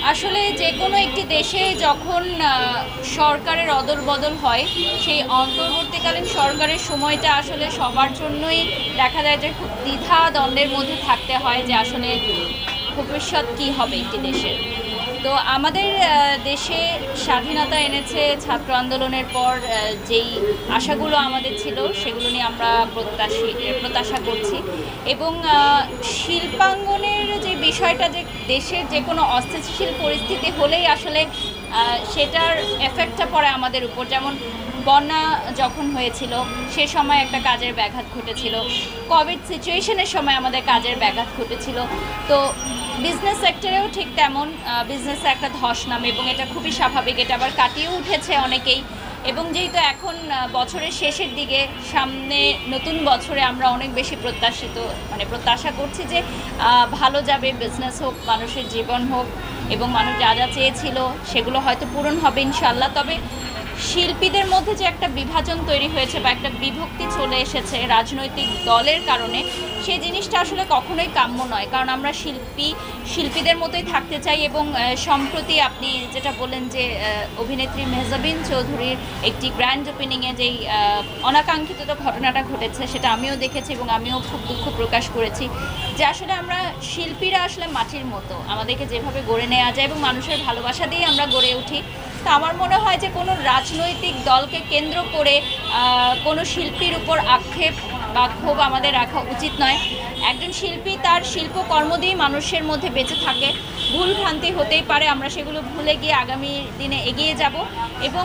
আসলে যে কোনো একটি দেশে যখন সরকারের অদল-বদল হয়, সেই অন্তর্বর্তীকালীন সরকারের সময়টা আসলে সবার জন্যই দেখা যায় যে খুব দ্বিধা-দ্বন্দ্বের মধ্যে থাকতে হয় যে আসলে ভবিষ্যৎ কী হবে একটি দেশের। তো আমাদের দেশে স্বাধীনতা এনেছে ছাত্র আন্দোলনের পর যেই আশাগুলো আমাদের ছিল সেগুলো নিয়ে আমরা প্রত্যাশা করছি এবং শিল্পাঙ্গনের যে বিষয়টা যে দেশের যে কোনো অস্থিতিশীল পরিস্থিতি হলেই আসলে সেটার এফেক্টটা পড়ে আমাদের উপর। যেমন বন্যা যখন হয়েছিল সে সময় একটা কাজের ব্যাঘাত ঘটেছিল, কোভিড সিচুয়েশনের সময় আমাদের কাজের ব্যাঘাত ঘটেছিল। তো বিজনেস সেক্টরেও ঠিক তেমন, বিজনেসে একটা ধস নামে এবং এটা খুবই স্বাভাবিক, এটা আবার কাটিয়েও উঠেছে অনেকেই। এবং যেহেতু এখন বছরের শেষের দিকে, সামনে নতুন বছরে আমরা অনেক বেশি প্রত্যাশা করছি যে ভালো যাবে, বিজনেস হোক, মানুষের জীবন হোক এবং মানুষ যা যা চেয়েছিল সেগুলো হয়তো পূরণ হবে ইনশাল্লাহ। তবে শিল্পীদের মধ্যে যে একটা বিভাজন তৈরি হয়েছে বা একটা বিভক্তি চলে এসেছে রাজনৈতিক দলের কারণে, সেই জিনিসটা আসলে কখনোই কাম্য নয়। কারণ আমরা শিল্পীদের মতোই থাকতে চাই এবং সম্প্রতি আপনি যেটা বললেন যে অভিনেত্রী মেহজাবিন চৌধুরীর একটি গ্র্যান্ড ওপেনিংয়ে যেই অনাকাঙ্ক্ষিত ঘটনাটা ঘটেছে, সেটা আমিও দেখেছি এবং আমিও খুব দুঃখ প্রকাশ করেছি যে আসলে আমরা শিল্পীরা আসলে মাটির মতো, আমাদেরকে যেভাবে গড়ে নেওয়া যায় এবং মানুষের ভালোবাসা দিয়েই আমরা গড়ে উঠি। তো আমার মনে হয় যে কোনো রাজনৈতিক দলকে কেন্দ্র করে কোনো শিল্পীর উপর আক্ষেপ বা ক্ষোভ আমাদের রাখা উচিত নয়। একজন শিল্পী তার শিল্পকর্ম দিয়েই মানুষের মধ্যে বেঁচে থাকে। ভুল ভ্রান্তি হতেই পারে, আমরা সেগুলো ভুলে গিয়ে আগামী দিনে এগিয়ে যাব এবং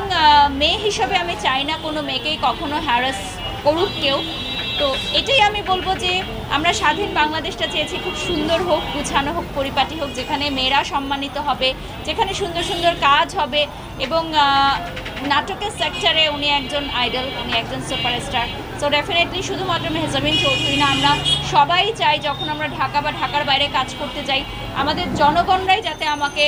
মেয়ে হিসেবে আমি চাই না কোনো মেয়েকেই কখনো হ্যারাস করুক কেউ। তো এটাই আমি বলবো যে আমরা স্বাধীন বাংলাদেশটা চেয়েছি খুব সুন্দর হোক, গুছানো হোক, পরিপাটি হোক, যেখানে মেয়েরা সম্মানিত হবে, যেখানে সুন্দর সুন্দর কাজ হবে এবং নাটকের সেক্টরে উনি একজন আইডল, উনি একজন সুপারস্টার। সো ডেফিনেটলি শুধুমাত্র মেহজাবিন চৌধুরী না, আমরা সবাই চাই যখন আমরা ঢাকা বা ঢাকার বাইরে কাজ করতে যাই, আমাদের জনগণরাই যাতে আমাকে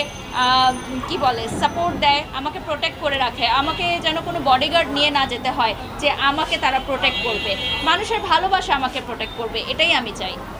সাপোর্ট দেয়, আমাকে প্রোটেক্ট করে রাখে, আমাকে যেন কোনো বডিগার্ড নিয়ে না যেতে হয় যে আমাকে তারা প্রোটেক্ট করবে, মানুষের ভালোবাসা আমাকে প্রোটেক্ট করবে, এটাই আমি চাই।